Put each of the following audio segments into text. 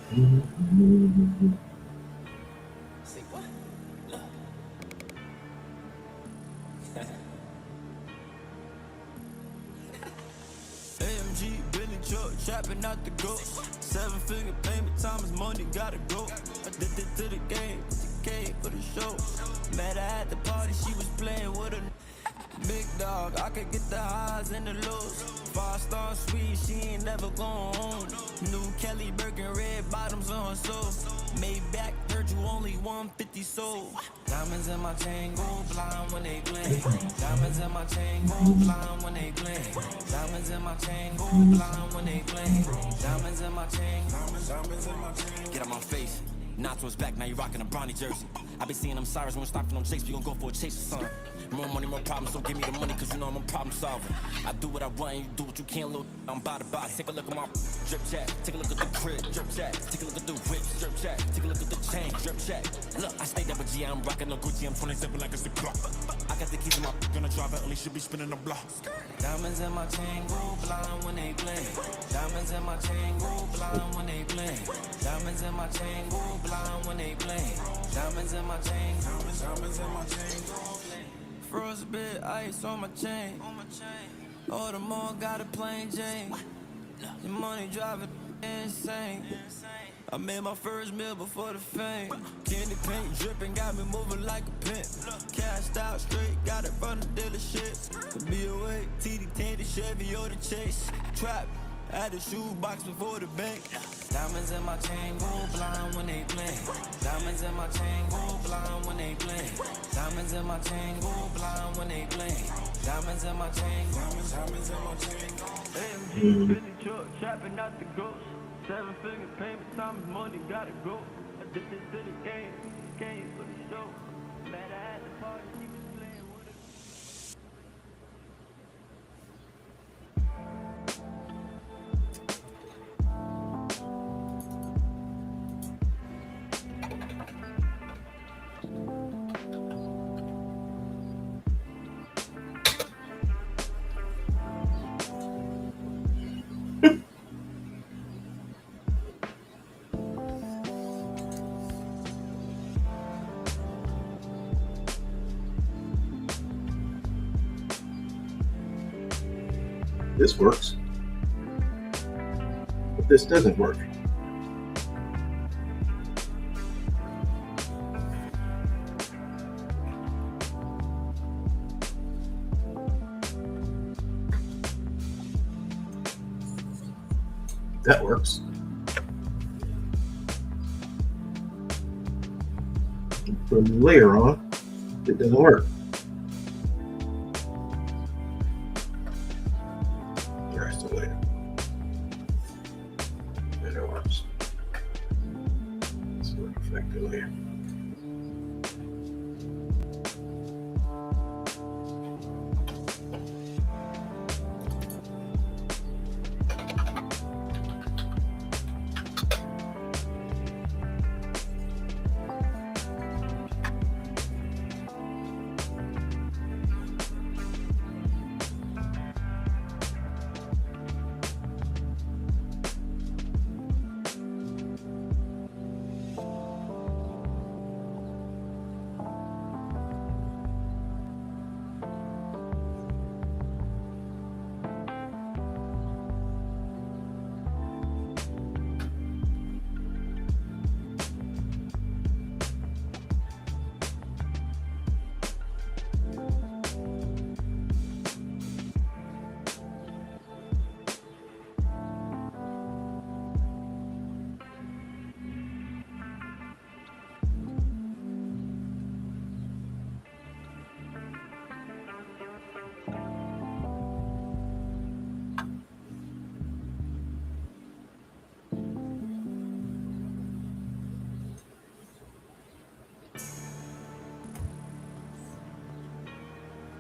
Say what? Look. AMG, Billy truck, trapping out the ghost. 7-figure payment, time is money, gotta go. Addicted to the game for the show. Met her at the party, she was playing with a big dog. I could get the highs and the lows. 5-star suite, she ain't never going home. New Kelly Birkin, red bottoms on her soul. Maybach, heard you only 150 sold. Diamonds in my chain, go blind when they blink. Diamonds in my chain, go blind when they blink. Diamonds in my chain, go blind when they blink. Diamonds in my chain, diamonds in my chain. Get out my face. Nacho's back, now you rockin' a Bronny jersey. I been seeing them sirens, won't stop for no chase, we gon' go for a chase or something. More money, more problems, so give me the money, cause you know I'm a problem solver. I do what I want, you do what you can, little I'm by the box. Take a look at my drip chat, take a look at the crib, drip chat. Take a look at the whip, drip chat. Take a look at the chain, drip chat. Look, I stay double G, I'm rockin' no Gucci, I'm 27 like it's the clock. I got the keys in my gonna drive it, only should be spinning the block. Diamonds in my chain, go blind when they blink. Diamonds in my chain, go blind when they blink. Diamonds in my chain, go blind when they blink. Diamonds in my chain, diamonds in my chain. Frostbit ice on my chain. All the more got a plain Jane. The money driving insane. I made my first meal before the fame. Candy paint dripping, got me moving like a pimp. Cashed out straight, got it from the dealership. The BOA, TD10, the Chevy or the Chase. Trap, had the shoebox before the bank. Diamonds in my chain, go blind when they blink. Diamonds in my chain, go blind when they blink. Diamonds in my chain, go blind when they blink. Diamonds in my chain, diamonds in my chain. AMG, Billy truck, trapping out the ghost. 7-figure payment, time is money, gotta go. Addicted to the game for the show. Met her at the party, she was playing with it. This works, but this doesn't work. That works. Put the layer on, it doesn't work. There's the layer. And it works. Let's go affect the layer.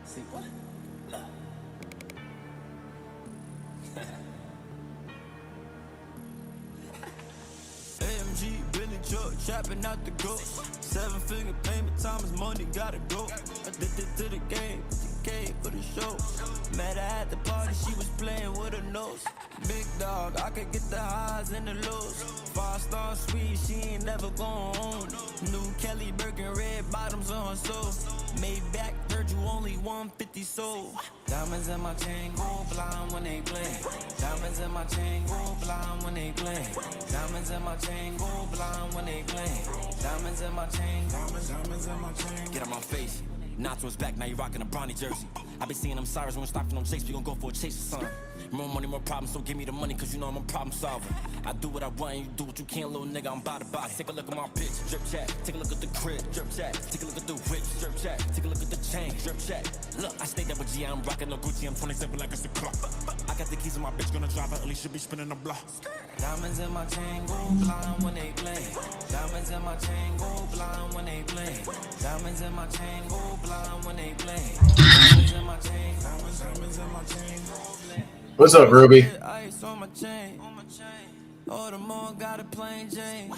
Say what? Look. AMG, Billy truck, trapping out the ghost. 7-figure payment, time is money, gotta go. Addicted to the game cake for the show. Met her at the party, she was playing with her nose. Big dog, I could get the highs and the lows. 5-star sweet, she ain't never going home. New Kelly Birkin, red bottoms on her soul. Maybach, Virgil, only 150 sold. Diamonds in my chain, go blind when they play. Diamonds in my chain, go blind when they play. Diamonds in my chain, go blind when they play. Diamonds in my chain, diamonds in my chain. Get out my face. Nacho's back, now you rockin' a Bronny jersey. I been seeing them sirens when we stopping on Jakes, we gon' go for a chase or something. More money, more problems, so give me the money, cause you know I'm a problem solver. I do what I want, and you do what you can, little nigga, I'm by the box. Take a look at my bitch, drip chat. Take a look at the crib, drip chat. Take a look at the whip, drip chat. Take a look at the chain, drip chat. Look, I stayed up with G, I'm rockin' no Gucci, I'm 27 like it's a clock. I got the keys on my bitch, gonna drive her, Alicia be spinning the block. Diamonds in my chain, go blind when they play. Diamonds in my chain, go blind when they play. Diamonds in my chain, go blind when they play. Diamonds in my chain, diamonds in my chain. What's up, Ruby? Ice on my chain. Oh, the more got a plain Jane.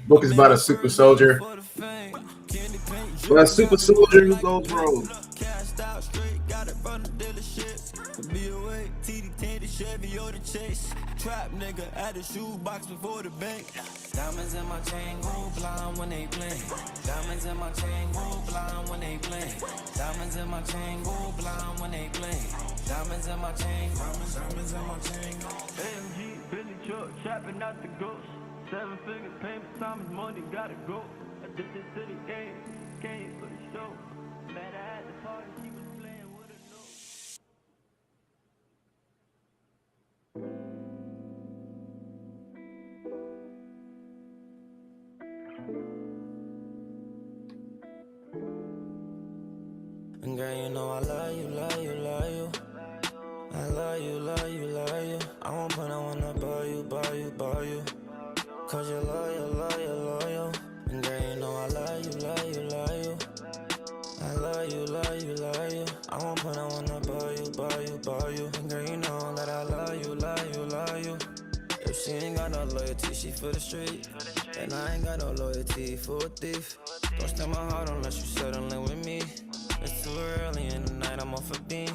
Book is about a super soldier. Well, a super soldier who goes rogue. Cashed out straight, got it from the dealership. BOA, TD10, the Chevy or the Chase. Trap nigga at the shoebox before the bank. Diamonds in my chain, go blind when they play. Diamonds in my chain, go blind when they play. Diamonds in my chain, go blind when they play. Diamonds in my chain, diamonds in my chain. AMG, Billy truck, trapping out the ghost. 7-figure payment, time is money, gotta go. Addicted to the game, came for the show. Met her at the party, she was playing with her nose. And girl, you know I love you, love you, love you. I love you, love you, love you. I won't put no one to buy you, buy you, buy you. Cause you're loyal, loyal, loyal. And girl, you know I love you, love you, love you. I love you, love you, love you. I won't put no one to buy you, buy you, buy you. And girl, you know that I love you, love you, love you. If she ain't got no loyalty, she for the street. And I ain't got no loyalty for a thief. Don't steal my heart unless you settling with me. It's too early in the night, I'm off a beam.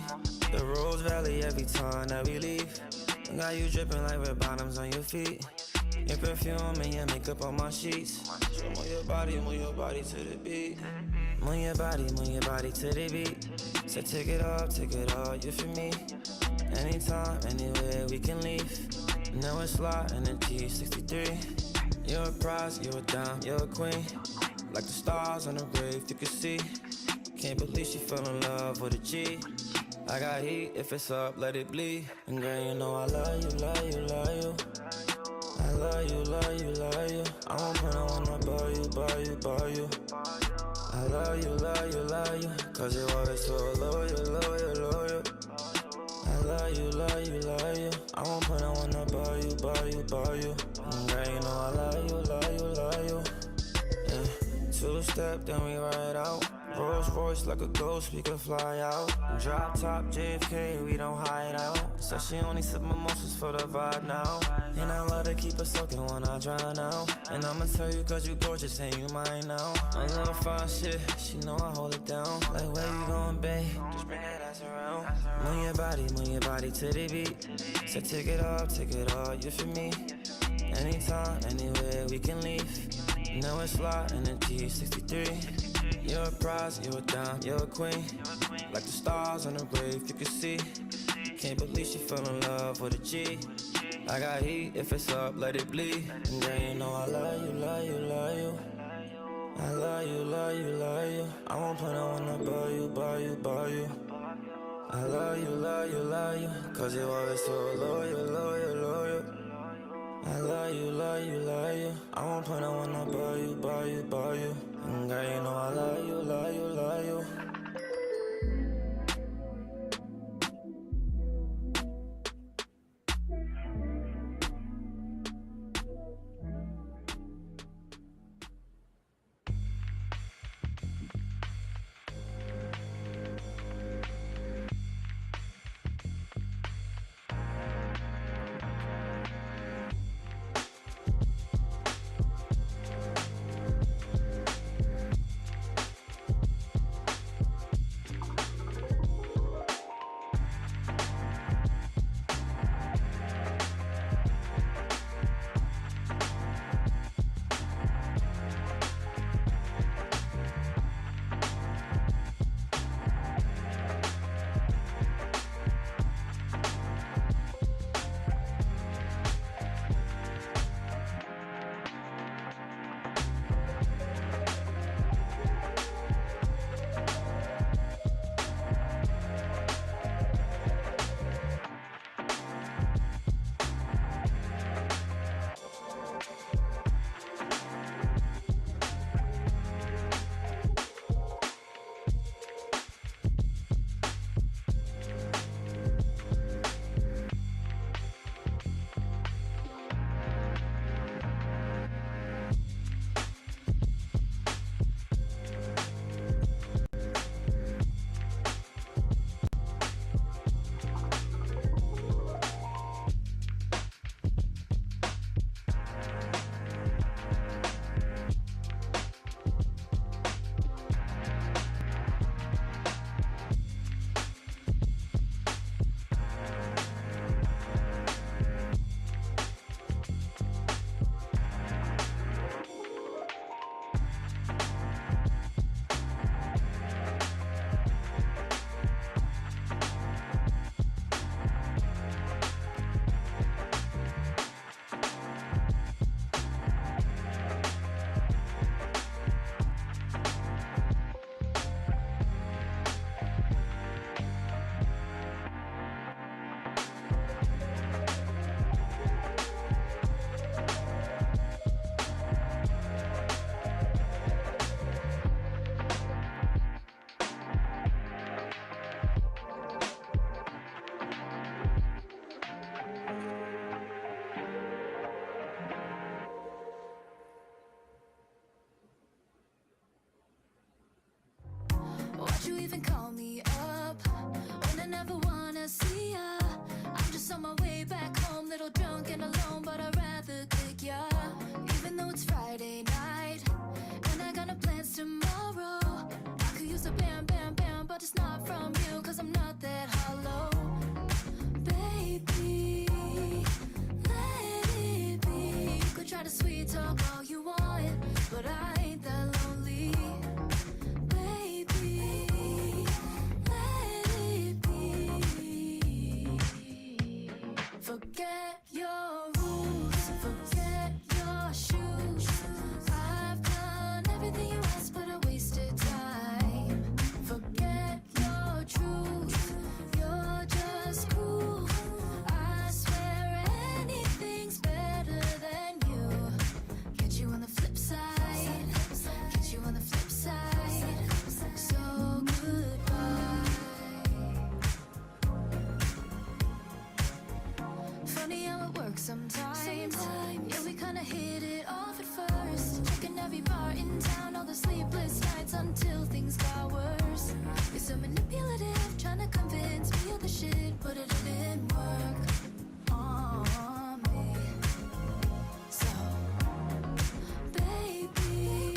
The Rose Valley every time that we leave. And got you dripping like red bottoms on your feet. Your perfume and your makeup on my sheets. So move your body to the beat. Move your body to the beat. So take it all, you for me. Anytime, anywhere we can leave. Now it's sliding in T63. You're a prize, you're a dime, you're a queen. Like the stars on the grave, you can see. Can't believe she fell in love with a G. I got heat, if it's up, let it bleed. And girl, you know I love you, love you, love you. I love you, love you, love you. I won't put no one to buy you, buy you, buy you. I love you, love you, love you. Cause you're always so loyal, loyal, loyal. I love you, love you, love you. I won't put no one to buy you, buy you, buy you. And girl, you know I love you, love you, love you. Yeah. 2-step, then we ride out. Rolls Royce like a ghost, we can fly out. Drop top JFK, we don't hide out. So she only sip mimosas for the vibe now. And I love to keep her soaking when I drown out. And I'ma tell you cause you gorgeous and you mine now. A little fine shit, she know I hold it down. Like where you going, babe? Just bring that ass around. Move your body to the beat. So take it all, you for me. Anytime, anywhere we can leave. Now it's sliding in T63. You're a prize, you're a dime, you're a queen. Like the stars on the grave, you can see. Can't believe she fell in love with a G. I got heat, if it's up, let it bleed. And girl, you know I love you, love you, love you. I love you, love you, love you. I won't put no one to buy you, buy you, buy you. I love you, love you, love you. Cause you're always so loyal, loyal, loyal. I love you, love you, love you. I won't put no one to buy you, buy you, buy you. And girl, you know I love you, love you, love you. Forget your rules, forget your shoes. I've done everything you asked, but I wasted time. Forget your truth, you're just cool. I swear anything's better than you. Get you on the flip side, get you on the flip side. So goodbye. Funny how it works sometimes. Yeah, we kinda hit it off at first. Checking every bar in town, all the sleepless nights until things got worse. You're so manipulative, trying to convince me of the shit, but it didn't work on me. So, baby,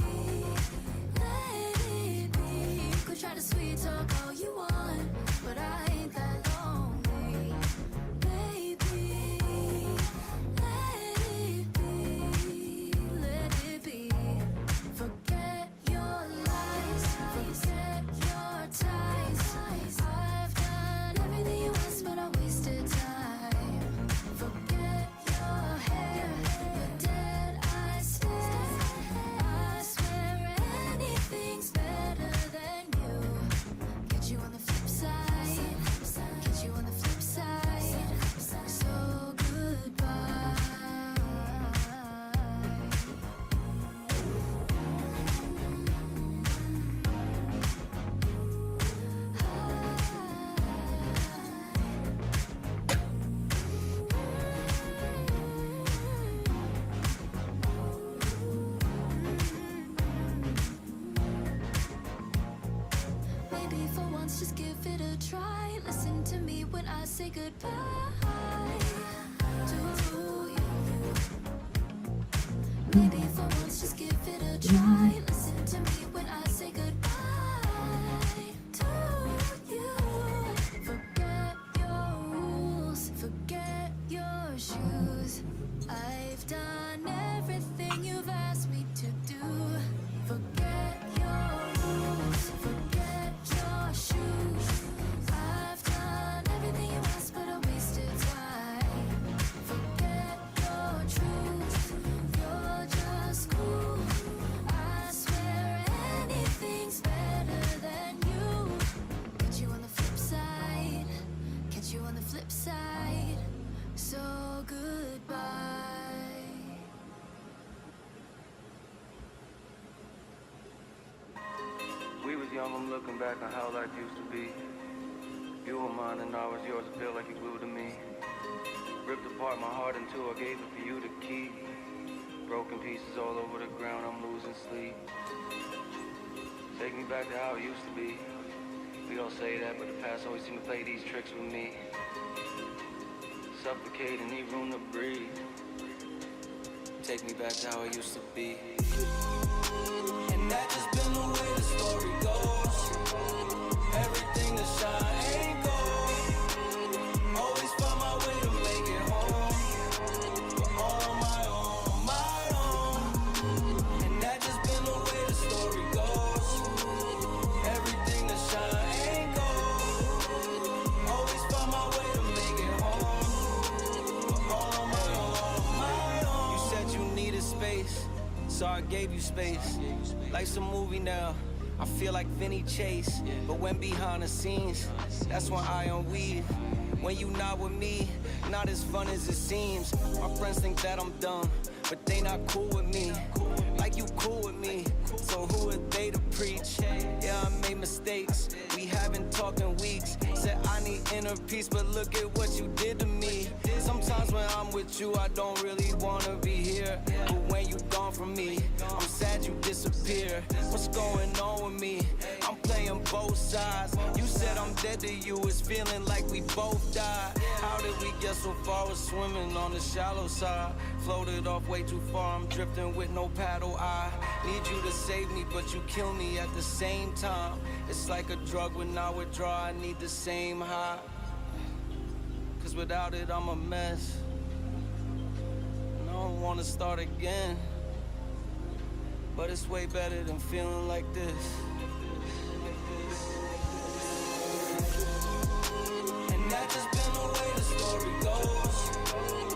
let it be. You could try to sweet talk all you want, but I ain't that lonely. Baby, let it be, let it be. Forget your lies, forget your ties. I've done everything you asked, but I wasted time. Forget your hair, your dead eye stare. I swear anything's better than you. Get you on the flip side, get you on the flip side. So goodbye. Maybe for once just give it a try. Listen to me when I say goodbye to you. Maybe for once just give it a try. Listen to me when I say goodbye to you. Forget your rules, forget your shoes. I've done everything you've asked me to do. Forget your rules, forget your shoes. I've done everything you asked, but I wasted time. Forget your truth, you're just cool. I swear anything's better than you. Get you on the flip side, get you on the flip side. So goodbye. We was young, I'm looking back on how life used to be. You were mine and I was yours, it felt like you glued to me. Ripped apart my heart in two, I gave it for you to keep. Broken pieces all over the ground, I'm losing sleep. Take me back to how it used to be. We all say that, but the past always seemed to play these tricks with me. Suffocate and need room to breathe. Take me back to how it used to be. And that just been the way the story goes. Everything that shine ain't gold. Always find my way to make it home. But all on my own. And that just been the way the story goes. Everything that shine ain't gold. Always find my way to make it home. But all on my own. You said you needed space, so I gave you space. Life's a movie now, I feel like Vinny Chase. But when behind the scenes, that's when I unweave. When you not with me, not as fun as it seems. My friends think that I'm dumb, but they not cool with me. Like you cool with me, so who are they to preach? Yeah, I made mistakes, we haven't talked in weeks. Said I need inner peace, but look at what you did to me. Sometimes when I'm with you, I don't really wanna be here. But when you gone from me, I'm sad you disappear. What's going on with me? I'm playing both sides. You said I'm dead to you, it's feeling like we both died. How did we get so far? We're swimming on the shallow side. Floated off way too far, I'm drifting with no paddle. I need you to save me, but you kill me at the same time. It's like a drug when I withdraw, I need the same high. Cause without it, I'm a mess. And I don't wanna start again. But it's way better than feeling like this. And that just been the way the story goes.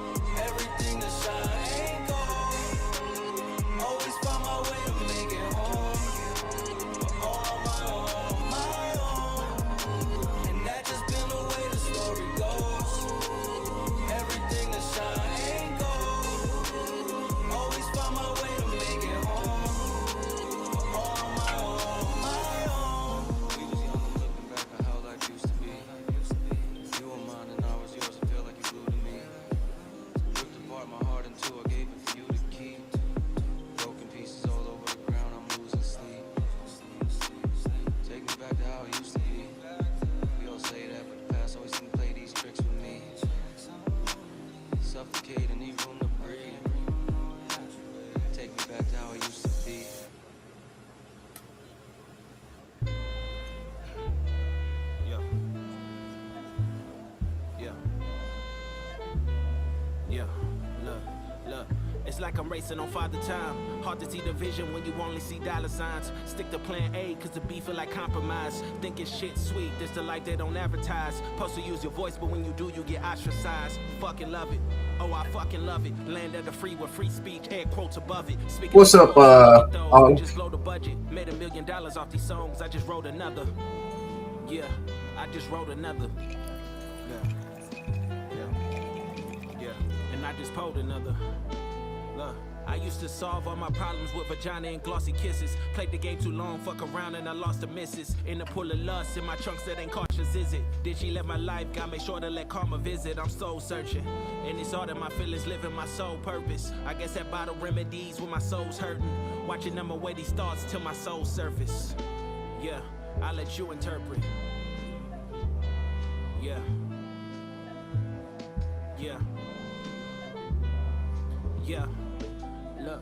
Yeah, look. It's like I'm racing on Father Time. Hard to see the vision when you only see dollar signs. Stick to plan A, cause the B feel like compromise. Thinking shit sweet, this the life they don't advertise. Supposed to use your voice, but when you do, you get ostracized. Fucking love it. Oh, I fucking love it. Land of the free with free speech, air quotes above it. Speaking What's up, we just blow the budget. Made $1 million off these songs. I just wrote another. Yeah, I just wrote another. Yeah. And I just pulled another. Look, I used to solve all my problems with vagina and glossy kisses. Played the game too long, fuck around and I lost the missus. In the pool of lust, in my trunks that ain't cautious, is it? Did she let my life? Got make sure to let karma visit. I'm soul searching, and it's all that my feelings living my soul purpose. I guess that bottle remedies when my soul's hurting. Watching them away these thoughts till my soul surface. Yeah, I let you interpret. Yeah. Look,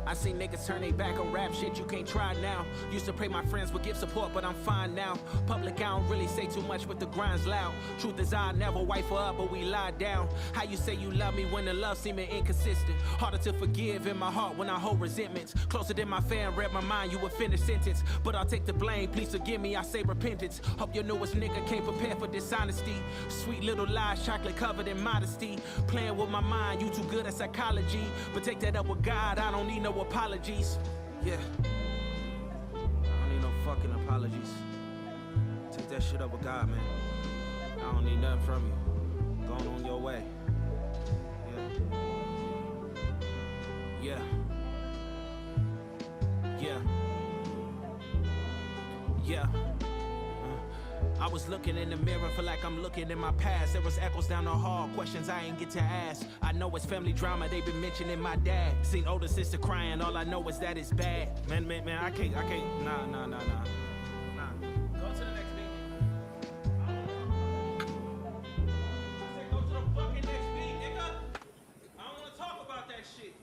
I seen niggas turn their back on rap shit, you can't try now. Used to pray my friends would give support, but I'm fine now. Public, I don't really say too much, but the grind's loud. Truth is I never wife her up, but we lie down. How you say you love me when the love seeming inconsistent? Harder to forgive in my heart when I hold resentments. Closer than my fan, read my mind, you would finish sentence. But I'll take the blame, please forgive me, I say repentance. Hope your newest nigga can't prepare for dishonesty. Sweet little lies, chocolate covered in modesty. Playing with my mind, you too good at psychology. But take that up with God, I don't need no apologies. Yeah, I don't need no fucking apologies. Take that shit up with God, man. I don't need nothing from you. Going on your way. Yeah. I was looking in the mirror, feel like I'm looking in my past. There was echoes down the hall, questions I ain't get to ask. I know it's family drama, they been mentioning my dad. Seen older sister crying, all I know is that it's bad. Man, I can't, nah. Go to the next meeting. I said go to the fucking next meeting, nigga. I don't wanna talk about that shit.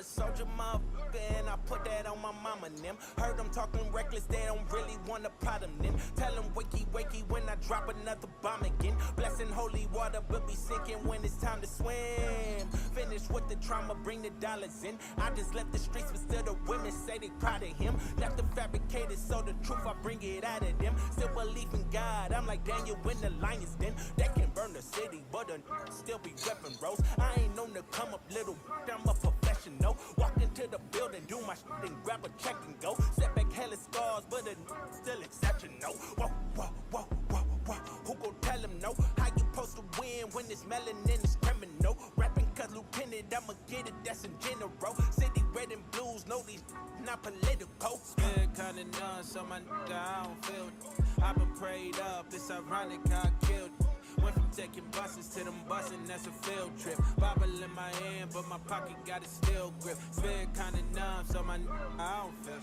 a soldier, motherfucker, and I put that on my mama and them. Heard them talking reckless, they don't really want a problem then. Tell them wakey, wakey when I drop another bomb again. Blessing holy water, but be sinking when it's time to swim. Finish with the trauma, bring the dollars in. I just left the streets, but still the women say they proud of him. Not the fabricated, so the truth, I bring it out of them. Still believe in God, I'm like Daniel when the line is thin. They can burn the city, but still be reppin' bros. I ain't known to come up little, I'm a professional. Walk into the building, do my shit and grab a check and go. Set back hella scars, but still exceptional. Whoa, whoa, whoa, whoa, whoa. Who gon' tell him no? How you supposed to win when this melanin is criminal? Rapping cause lieutenant, I'ma get it, that's in general. City red and blues, know these not political. Spirit kinda numb, so my nigga, I don't feel it. I've been prayed up, it's ironic how I killed it. Went from taking buses to them busing, that's a field trip. Bible in my hand, but my pocket got a steel grip. Spirit kinda numb, so my I don't feel it.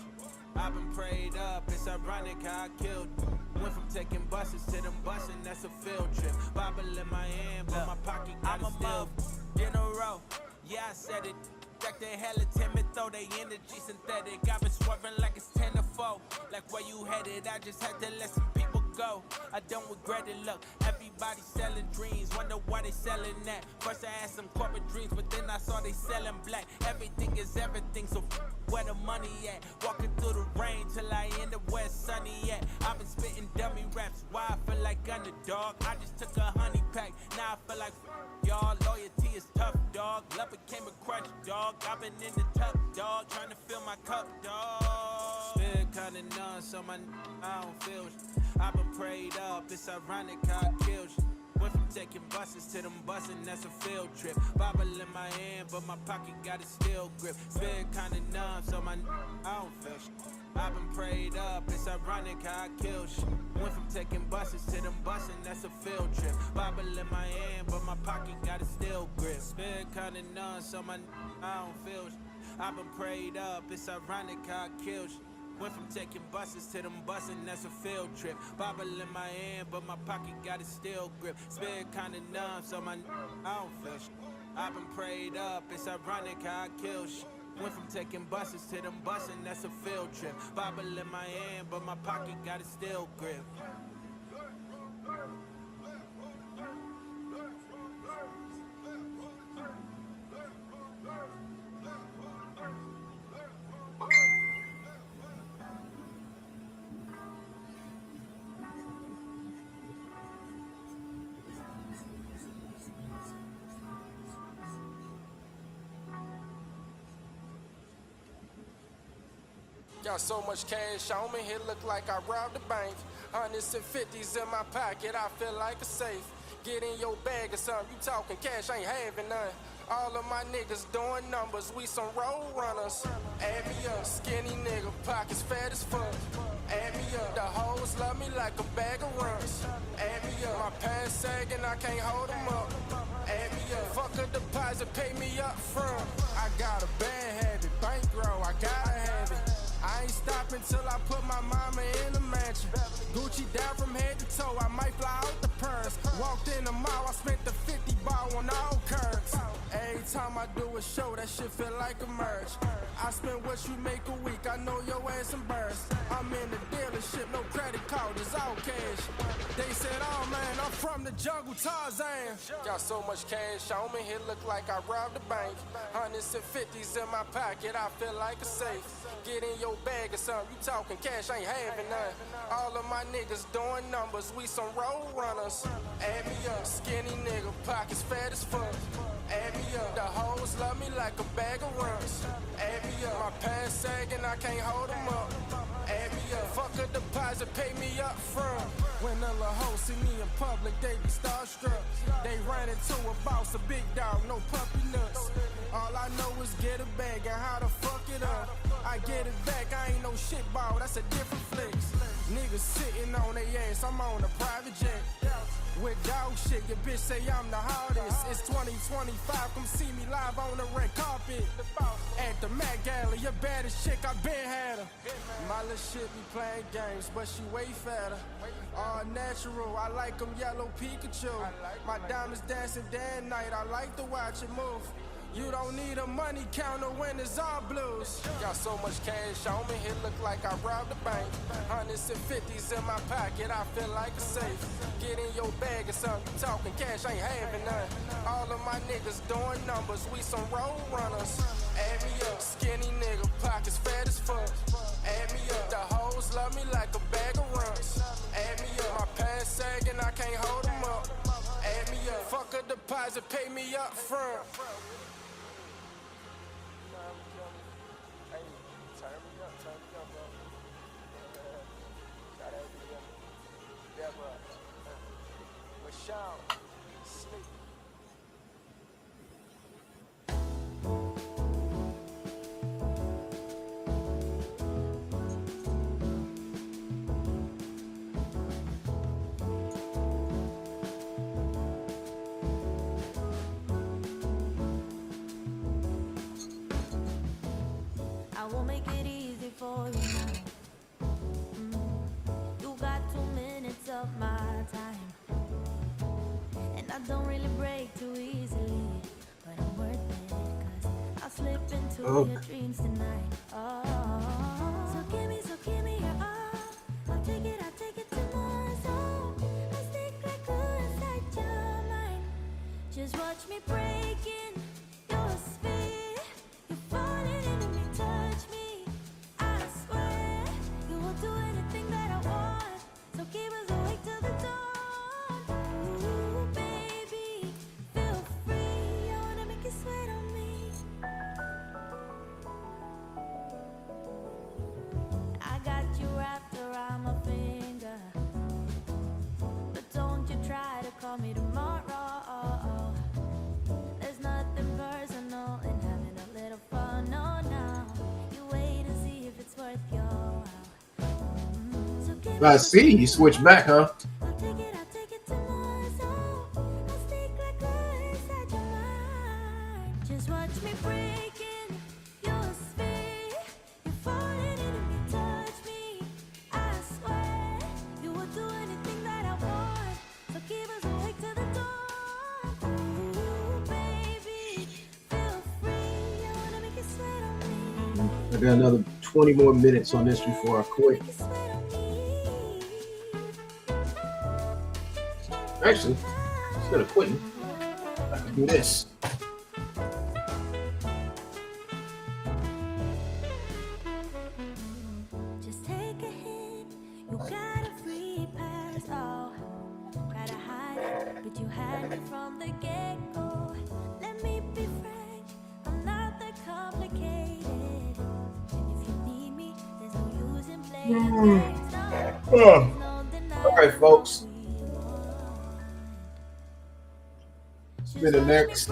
I've been prayed up, it's ironic how I killed it. Went from taking buses to them busing, that's a field trip. Bible in my hand, but my pocket got a steel grip. General, yeah I said it. Like they hella timid, throw they energy synthetic. I've been swerving like it's 10 to 4. Like where you headed, I just had to let some people go. I don't regret it, look, everybody selling dreams. Wonder why they selling that. First I had some corporate dreams, but then I saw they selling black. Everything is everything, so where the money at? Walking through the rain till I end up where it's sunny at. I've been spitting dummy raps, why I feel like underdog. I just took a honey pack, now I feel like y'all. Loyalty is tough, dog. Love became a crutch, dog. I've been in the tough, dog. Trying to fill my cup, dog. Spirit kinda numb, so I don't feel shit. I've been prayed up, it's ironic how I killed you. Went from taking buses to them busing, that's a field trip. Bible in my hand, but my pocket got a steel grip. Spirit kinda numb, so I don't feel shit. I've been prayed up, it's ironic how I killed shit. Went from taking buses to them busing, that's a field trip. Bible in my hand, but my pocket got a steel grip. Spirit kinda numb, so I don't feel shit. I've been prayed up, it's ironic how I killed shit. Went from taking buses to them busing, that's a field trip. Bible in my hand, but my pocket got a steel grip. Spirit kinda numb, so I don't feel shit. I've been prayed up, it's ironic how I kill shit. Went from taking buses to them busing, that's a field trip. Bible in my hand, but my pocket got a steel grip. Got so much cash on me, it look like I robbed the bank. Hundreds and fifties in my pocket, I feel like a safe. Get in your bag or something, you talking cash, ain't having none. All of my niggas doing numbers, we some road runners. Add me up, skinny nigga, pockets fat as fuck. Add me up, the hoes love me like a bag of runs. Add me up, my pants sagging, I can't hold them up. Add me up, fuck a deposit, pay me up front. I got a bad habit, bankroll, I gotta have it. I ain't stopping till I put my mama in a mansion. Gucci down from head to toe, I might fly out the purse. Walked in the mall, I spent the 50 ball on all curves. Every time I do a show, that shit feel like a merge. I spend what you make a week, I know your ass embarrassed. I'm in the dealership, no credit card, it's all cash. They said, oh man, I'm from the jungle, Tarzan. Got so much cash on me, it look like I robbed the bank. Hundreds and fifties in my pocket, I feel like a safe. Get in your bag or something, you talking cash, ain't having none. All of my niggas doing numbers, we some road runners. Add me up, skinny nigga, pockets fat as fuck. Add me up, the hoes love me like a bag of runs. Add me up, my pants sagging, I can't hold them up. Add me up, fuck a deposit, pay me up front. When the little hoes see me in public, they be starstruck. They ran into a boss, a big dog, no puppy nuts. All I know is get a bag and how to fuck it up. I get it back, I ain't no shit ball, that's a different flex. Niggas sitting on their ass, I'm on a private jet. With dog shit, your bitch say I'm the hardest. It's 2025, come see me live on the red carpet. At the Met Gala, your baddest chick, I been had her. My little shit be playing games, but she way fatter. All natural, I like them yellow Pikachu. My diamonds dancing day and night, I like to watch it move. You don't need a money counter when it's all blues. Got so much cash on me, it look like I robbed a bank. Hundreds and fifties in my pocket, I feel like a safe. Get in your bag or something, you talking cash, ain't having none. All of my niggas doing numbers, we some road runners. Add me up, skinny nigga, pockets fat as fuck. Add me up, the hoes love me like a bag of runs. Add me up, my pants sagging, I can't hold them up. Add me up, fuck a deposit, pay me up front. I will make it easy for you now. You got 2 minutes of my time, and I don't really break too easily, but I'm worth it, 'cause I'll slip into your dreams tonight. Oh, so give me your all. I'll take it to my soul. I'll stick like glue inside your mind. Just watch me breaking your sphere. You're falling into me, touch me. I swear you will do anything that I want. So keep us awake till the dawn. Ooh, baby, feel free. I wanna make you sweat on me. I got you wrapped around my finger, but don't you try to call me tomorrow. There's nothing personal in having a little fun. No, no. You wait and see if it's worth your while. So give I see you switch back, huh? I'll take it to my soul. I'll stick like glue inside your mind. Just watch me breaking your sphere. You're falling into me, touch me. I swear you will do anything that I want. So keep us awake till the dawn. Ooh, baby, feel free. I wanna make you sweat on me. I got another 20 more minutes on this before I quit. Make you sweat on me. Actually, instead of quitting, I can do this. Just take a hit, you got a free pass. Oh, gotta hide it, but you had me from the get-go. Let me be frank, I'm not that complicated. If you need me, there's no use in playing games. No, no denying All right, folks. what we want. Been the next,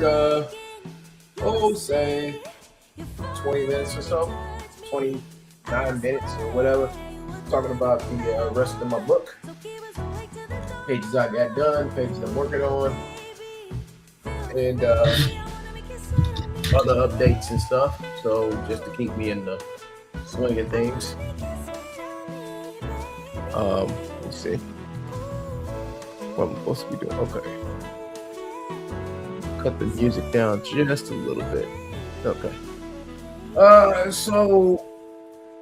say 20 minutes or so, 29 minutes or whatever, talking about the rest of my book, pages I got done, pages I'm working on, and other updates and stuff. So just to keep me in the swing of things. Let's see what I'm supposed to be doing. Okay. Cut the music down just a little bit. Okay. So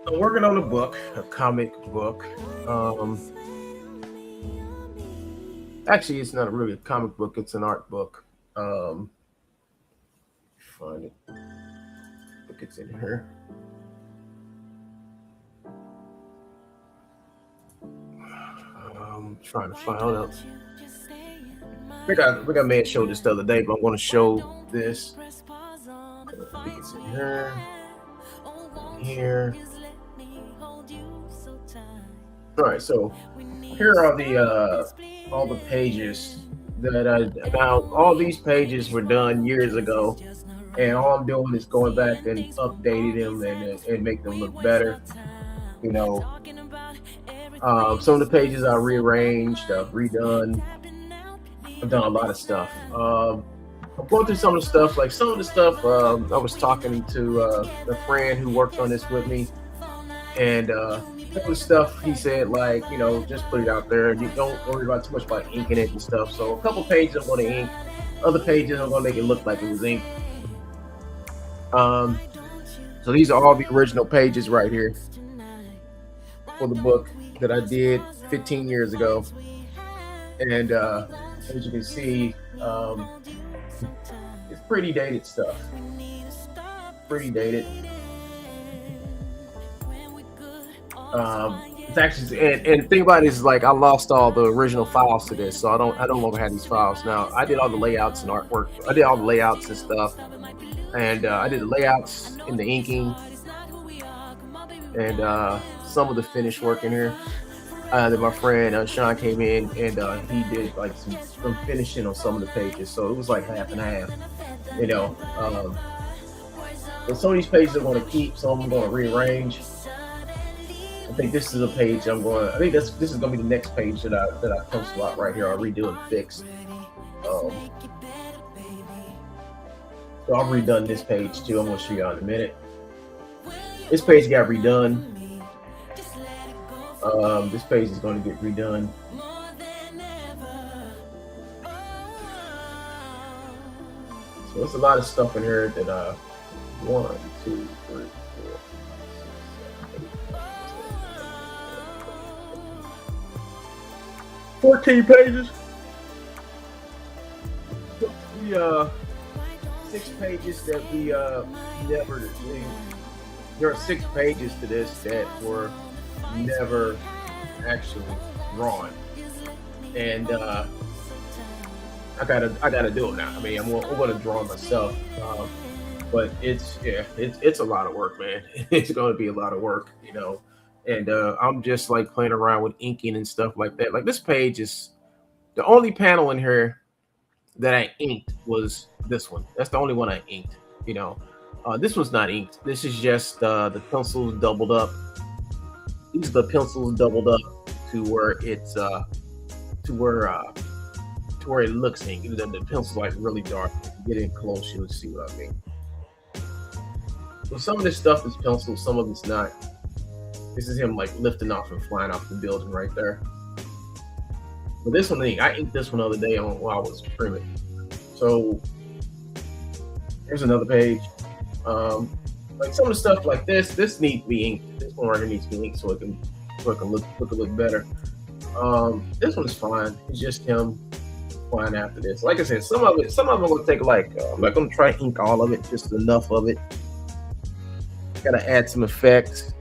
I'm working on a book, a comic book. Actually, it's not really a comic book, it's an art book. Find it. I think it's in here. I'm trying to find out. I think I may have showed this the other day, but I'm going to show this. I think it's in here. Here. All right, so here are the all the pages that now all these pages were done years ago, and all I'm doing is going back and updating them and make them look better. You know, some of the pages I rearranged, I've redone. I've done a lot of stuff. I'm going through some of the stuff. Like some of the stuff, I was talking to a friend who works on this with me, and some of the stuff he said, like, you know, just put it out there. You don't worry about too much about inking it and stuff. So a couple pages I'm going to ink. Other pages I'm going to make it look like it was inked. So these are all the original pages right here for the book that I did 15 years ago. And as you can see, it's pretty dated stuff. Pretty dated. It's actually, and the thing about it is, like, I lost all the original files to this, so I don't longer have these files now. I did all the layouts and artwork. I did all the layouts and stuff, and I did the layouts in the inking, and some of the finished work in here. Then my friend Sean came in and he did like some finishing on some of the pages, so it was like half and half, you know. But some of these pages I'm going to keep, some I'm going to rearrange. I think this is a page I'm going. I think this is going to be the next page that I pencil out right here. I'll redo and fix. So I've redone this page too. I'm going to show you in a minute. This page got redone. This page is going to get redone. So there's a lot of stuff in here that 1, 2, 3, 4, 14 pages. The 6 pages that we never did. There are 6 pages to this that were never actually drawn, and I gotta do it now. I mean, I'm gonna draw it myself, but it's a lot of work, man. It's gonna be a lot of work, you know. And I'm just like playing around with inking and stuff like that. Like, this page is the only panel in here that I inked was this one. That's the only one I inked, you know. This one's not inked. This is just the pencils doubled up. These are the pencils doubled up to where it's to where it looks inked. The pencil's like really dark. If you get in close, you'll see what I mean. So some of this stuff is pencil, some of it's not. This is him like lifting off and flying off the building right there. But this one, I inked this one the other day while I was trimming. So here's another page. Like some of the stuff like this needs to be inked. This one right here needs to be inked so it can look better. This one is fine. It's just him flying after this. Like I said, some of them I'm gonna take like I'm gonna try to ink all of it, just enough of it. Gotta add some effects.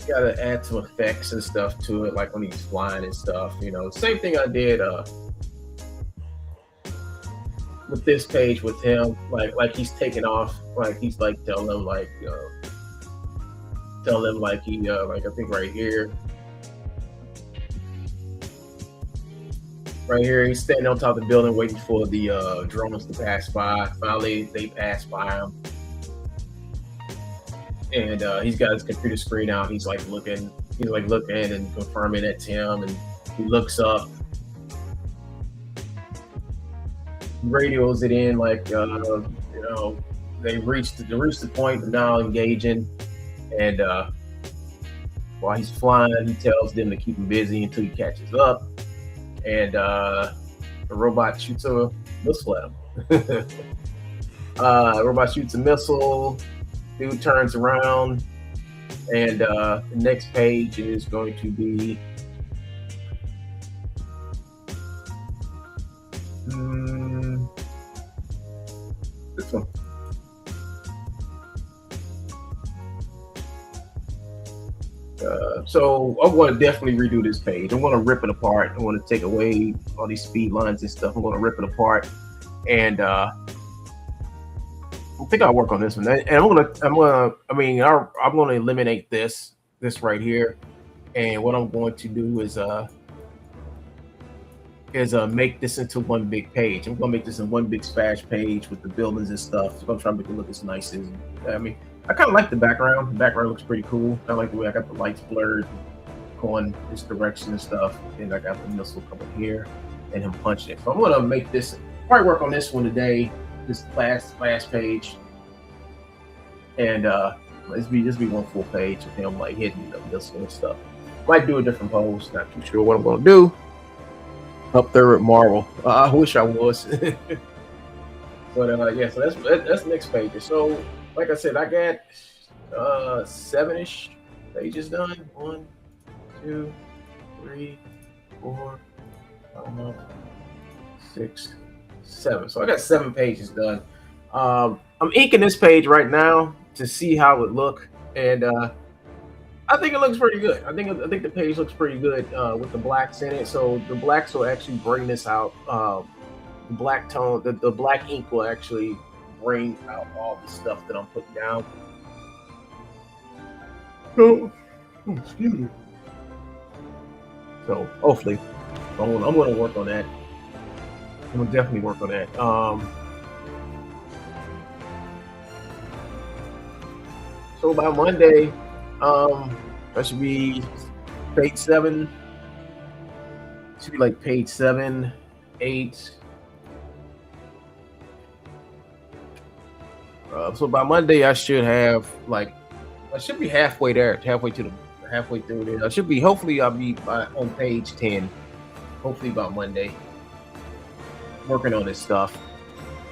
Gotta add some effects and stuff to it, like when he's flying and stuff, you know. Same thing I did with this page with him, like he's taking off, like he's like telling them like he like I think right here he's standing on top of the building waiting for the drones to pass by. Finally they pass by him. And he's got his computer screen out. He's looking and confirming it's him. And he looks up, radios it in, like you know, they reached the point of now engaging. And while he's flying, he tells them to keep him busy until he catches up. And the robot shoots a missile at him. Robot shoots a missile. Dude turns around, and the next page is going to be this one. So I'm going to definitely redo this page. I'm going to rip it apart. I'm going to take away all these speed lines and stuff. I'm going to rip it apart, and I think I'll work on this one. And I'm gonna eliminate this right here. And what I'm going to do is make this into one big page. I'm gonna make this in one big splash page with the buildings and stuff. So I'm trying to make it look as nice as. I mean, I kind of like the background. The background looks pretty cool. I like the way I got the lights blurred, going this direction and stuff. And I got the missile coming here, and him punching it. So I'm gonna make this. Probably work on this one today. This last page, and this be one full page of him like hitting the missile and stuff. Might do a different pose. Not too sure what I'm gonna do. up there with Marvel. I wish I was. But yeah, so that's next pages. So like I said, I got 7-ish pages done. 1, 2, 3, 4, 5, 6, 7. So I got 7 pages done. I'm inking this page right now to see how it look, and I think it looks pretty good. I think the page looks pretty good with the blacks in it. So the blacks will actually bring this out. The black tone, the black ink will actually bring out all the stuff that I'm putting down. So, excuse me. So hopefully, I'm going to work on that. I'm going to definitely work on that. So by Monday, that should be page 7. Should be like page 7, 8. So by Monday, I should have I should be halfway there, halfway through there. I should be. Hopefully, I'll be on page 10. Hopefully by Monday, working on this stuff.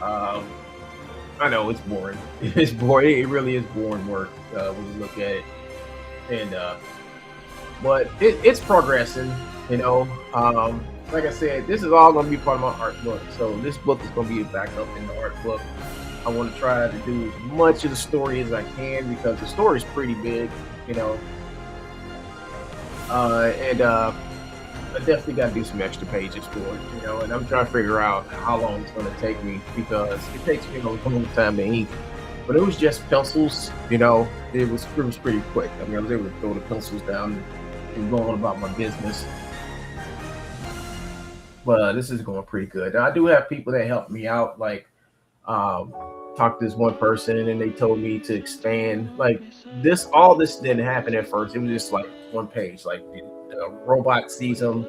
I know it's boring. It's boring. It really is boring work when you look at it, and but it's progressing. You know, like I said, this is all going to be part of my art book. So this book is going to be back up in the art book. I want to try to do as much of the story as I can because the story is pretty big, you know. And I definitely got to do some extra pages for it, you know. And I'm trying to figure out how long it's going to take me because it takes me a long time to ink. But it was just pencils, you know. It was pretty quick. I mean, I was able to throw the pencils down and go on about my business. But this is going pretty good. Now, I do have people that help me out, like. Talked to this one person and they told me to expand like this. All this didn't happen at first. It was just like one page. Like the robot sees him,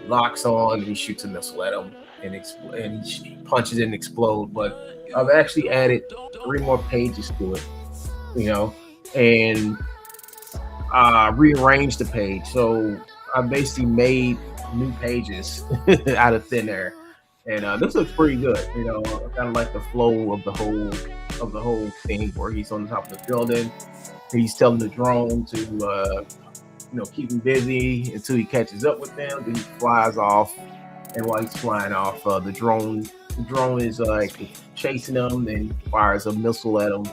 locks on, and he shoots a missile at him, and he punches it and explode. But I've actually added 3 more pages to it, you know, and rearranged the page. So I basically made new pages out of thin air. And this looks pretty good, you know. I kind of like the flow of the whole thing, where he's on the top of the building. He's telling the drone to, you know, keep him busy until he catches up with them. Then he flies off, and while he's flying off, the drone is like chasing him and fires a missile at him.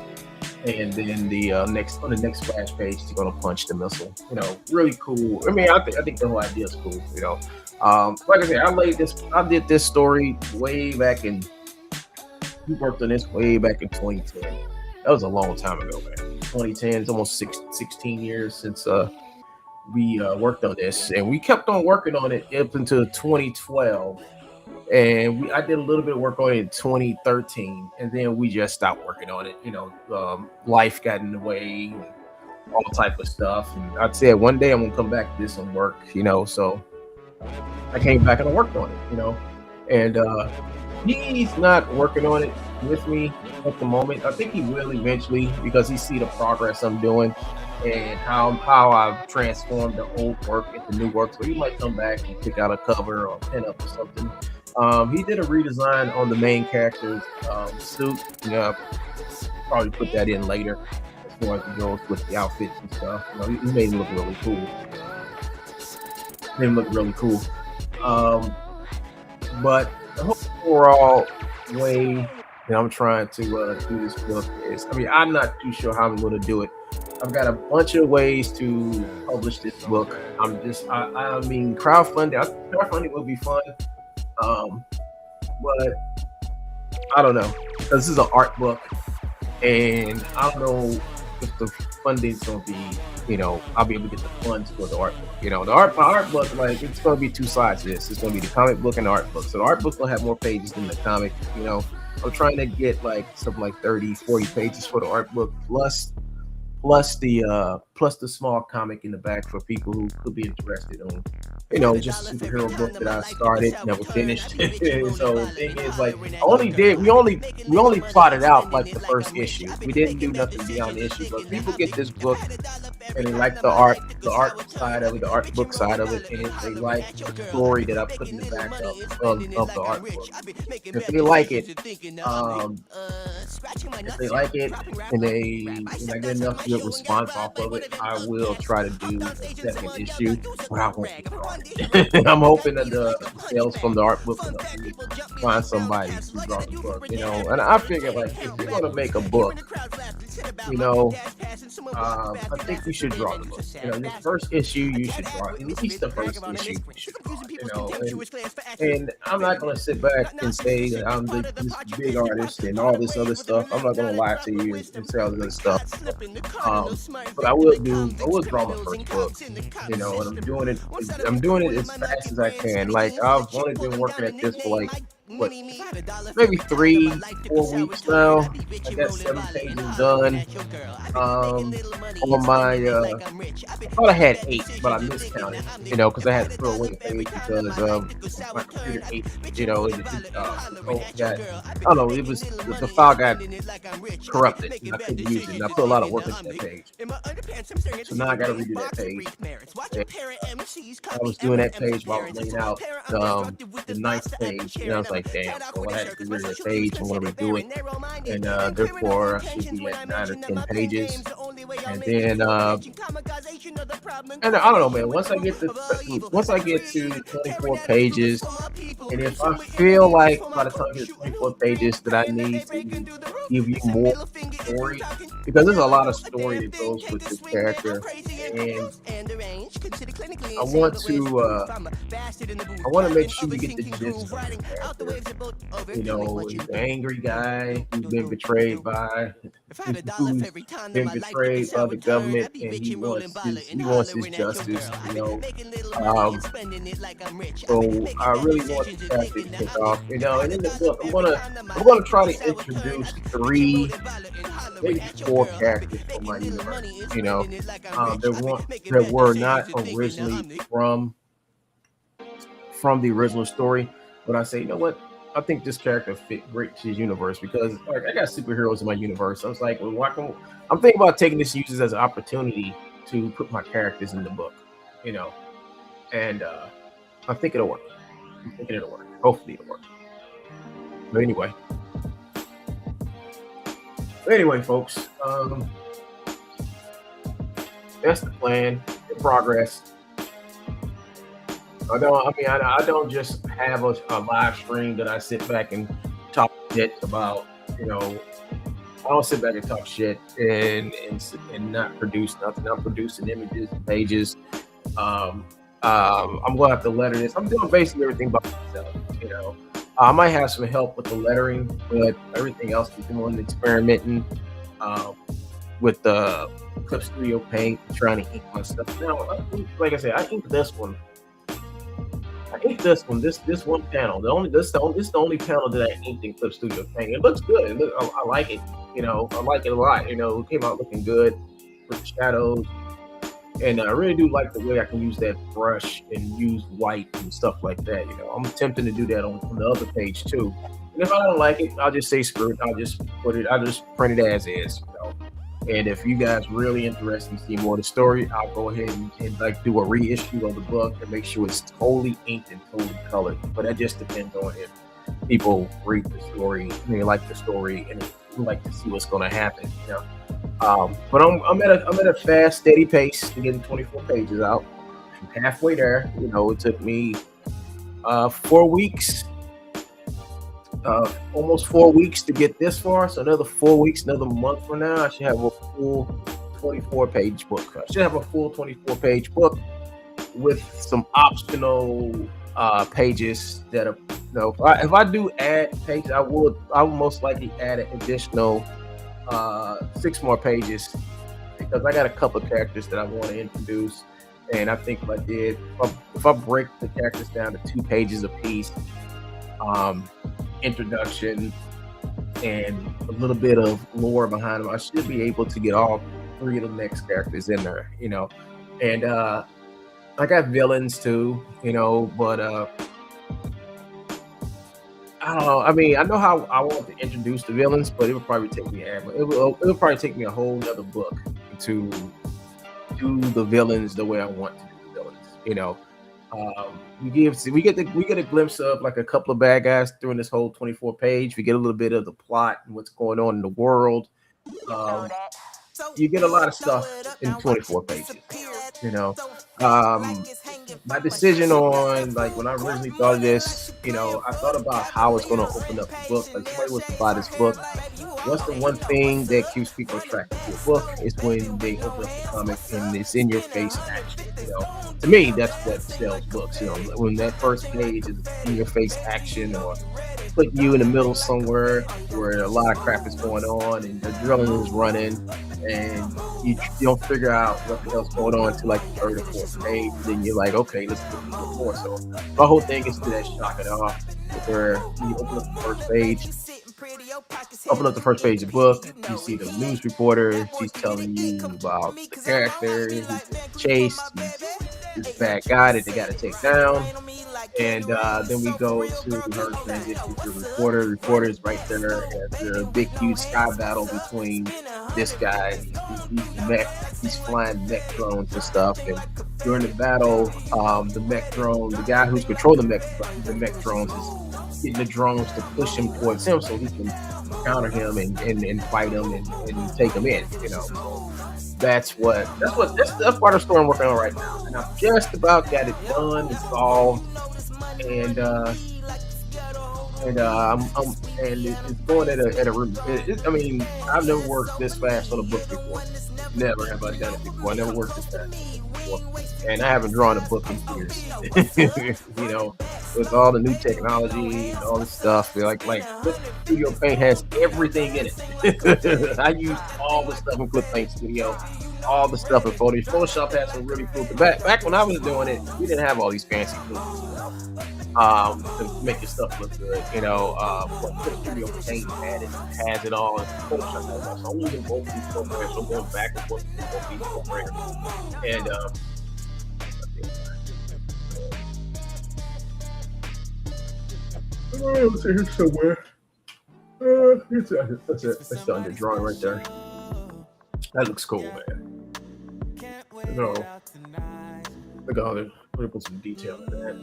And then on the next splash page, he's gonna punch the missile. You know, really cool. I mean, I think the whole idea is cool. You know. Like I said, I did this story way back in. We worked on this way back in 2010. That was a long time ago, man. 2010 is almost 16 years since we worked on this, and we kept on working on it up until 2012. And I did a little bit of work on it in 2013, and then we just stopped working on it. You know, life got in the way, and all type of stuff. And I said one day I'm gonna come back to this and work. You know, so. I came back and I worked on it, you know, and he's not working on it with me at the moment. I think he will eventually because he see the progress I'm doing and how I've transformed the old work into new work. So he might come back and pick out a cover or a pin up or something. He did a redesign on the main character's suit. You know, probably put that in later as far as it goes with the outfits and stuff. You know, he made him look really cool. But the whole overall way that I'm trying to do this book is, I mean, I'm not too sure how I'm going to do it. I've got a bunch of ways to publish this book. I mean, crowdfunding will be fun. But I don't know, because this is an art book, and I don't know if the funding's going to be, you know, I'll be able to get the funds for the art book. You know, my art book, like, it's going to be 2 sides to this. It's going to be the comic book and the art book. So the art book will have more pages than the comic. You know, I'm trying to get like something like 30, 40 pages for the art book, plus the small comic in the back for people who could be interested on, you know, just a superhero book that I started, never finished. So the thing is, like, we only plotted out like the first issue. We didn't do nothing beyond the issue, but people get this book and they like the art side of it, the art book side of it, and if they like the story that I put in the back of the art book. If they like it, if they like it and I get enough good response off of it, I will try to do a second issue, but I won't be drawing it. I'm hoping that the sales from the art book will help me find somebody to draw the book, and I figure like if you're gonna make a book, I think you should draw the book. Your first issue you should draw, at least the first issue you should draw, and I'm not gonna sit back and say that I'm this big artist and all this other stuff. I'm not gonna lie to you and say all this other stuff. But I will draw my first book, and I'm doing it as fast as I can. Like I've only been working at this for like maybe 3-4 weeks now. I got 7 pages done. On my I thought I had 8, but I miscounted, because I had to throw away a page because my computer ate, I don't know, it was the file got corrupted and I couldn't use it, and I put a lot of work into that page. So now I gotta redo that page. And I was doing that page while I was laying out the 9th page, and I was like, damn, so I had to get rid of that page. I'm gonna redo it, and therefore I should be at 9 or 10 pages. And then and I don't know, man, once I get to 24 pages, and if I feel like by the time I get to 24 pages that I need to give you more story, because there's a lot of story that goes with this character, and I want to make sure you get the gist of the character. He's an angry guy who's been betrayed by the government, and he wants his justice. So I really want the character to kick off. And in the book, I'm gonna try to introduce 3, maybe 4 characters from my universe. That were not originally from the original story, but I say, you know what? I think this character fit great to his universe because like I got superheroes in my universe. I was like, well, I'm thinking about taking this uses as an opportunity to put my characters in the book, and I think it'll work. I'm thinking it'll work. Hopefully it'll work. But anyway, folks, that's the plan. In progress. I don't just have a live stream that I sit back and talk shit about. I don't sit back and talk shit and not produce nothing. I'm producing images, pages. I'm gonna have to letter this. I'm doing basically everything by myself. I might have some help with the lettering, but everything else I'm doing experimenting with the Clip Studio Paint, trying to ink my stuff. Now, like I said, I inked this one. This one panel. This is the only panel that I inked in Clip Studio Paint. It looks good. I like it. I like it a lot. It came out looking good with the shadows, and I really do like the way I can use that brush and use white and stuff like that. I'm attempting to do that on the other page too. And if I don't like it, I'll just say screw it. I'll just print it as is. And if you guys really interested in seeing more of the story, I'll go ahead and like do a reissue of the book and make sure it's totally inked and totally colored. But that just depends on if people read the story and they like the story and they like to see what's going to happen. But I'm at a fast, steady pace to getting 24 pages out. I'm halfway there. It took me 4 weeks. Almost 4 weeks to get this far, so another 4 weeks, another month from now, I should have a full 24-page book. I should have a full 24-page book with some optional pages that are. If I do add pages, I will most likely add an additional 6 more pages because I got a couple of characters that I want to introduce, and I think if I break the characters down to 2 pages a piece. Introduction and a little bit of lore behind them, I should be able to get all 3 of the next characters in there, and I got villains too, but I don't know. I know how I want to introduce the villains, but it would probably take me a whole nother book to do the villains the way I want to do the villains. You know, we get a glimpse of like a couple of bad guys during this whole 24 page. We get a little bit of the plot and what's going on in the world. Um, you get a lot of stuff in 24 pages. You know, um, my decision on like when I originally thought of this, you know, I thought about how it's going to open up the book. Like somebody was to buy this book. What's the one thing that keeps people attracted to a book is when they open up the comic and it's in your face action. You know, to me, that's what sells books. You know, when that first page is in your face action or putting you in the middle somewhere where a lot of crap is going on and the adrenaline is running and you don't figure out what the hell's going on until like the third or fourth page. Then you're like, okay, let's put this more. So my whole thing is to that shock it off where you open up the first page. Open up the first page of the book. You see the news reporter. She's telling you about the character who's chased, this bad guy that they got to take down. And then we go to her transition to reporter. Reporter is right there at the big, huge sky battle between this guy. He's flying mech drones and stuff. And during the battle, the mech drone, the guy who's controlling the mech drones is getting the drones to push him towards him so he can counter him and fight him and take him in. You know, so that's part of the story I'm working on right now. And I've just about got it done and solved. And it's going at a I mean, I've never worked this fast on a book before. Never have I done it before. I never worked this fast before. And I haven't drawn a book in years. You know, with all the new technology and all this stuff. Like Studio Paint has everything in it. I used all the stuff in Clip Paint Studio, all the stuff in Photoshop. Photoshop has some really cool. Back when I was doing it, we didn't have all these fancy tools. To make your stuff look good, you know. Studio Paint has it all. Photoshop has it all. So I'm using both of these programs. I'm going back and forth with both these programs. And let's see here somewhere. That's the under drawing right there. That looks cool, man. No, look at all the put some detail in that.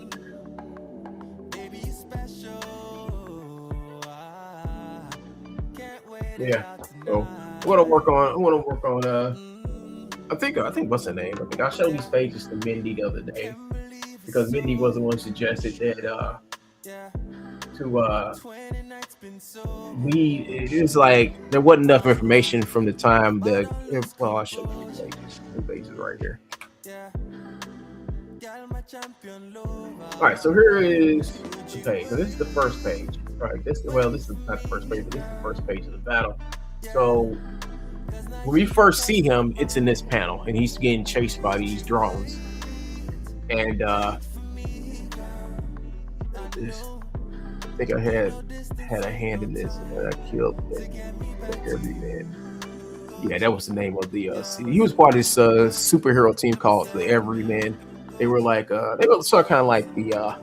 Yeah. So I want to work on. I think what's her name? I think I showed these pages to Mindy the other day because Mindy was the one who suggested that it's like there wasn't enough information from the time that. Well, I'll show you the pages right here. All right, so here is the page. So this is the first page. All right, this is not the first page, but this is the first page of the battle. So when we first see him, it's in this panel, and he's getting chased by these drones. And I think I had a hand in this, and I killed the Everyman. Yeah, that was the name of the. He was part of this superhero team called the Everyman. They were like they were sort of kind of like the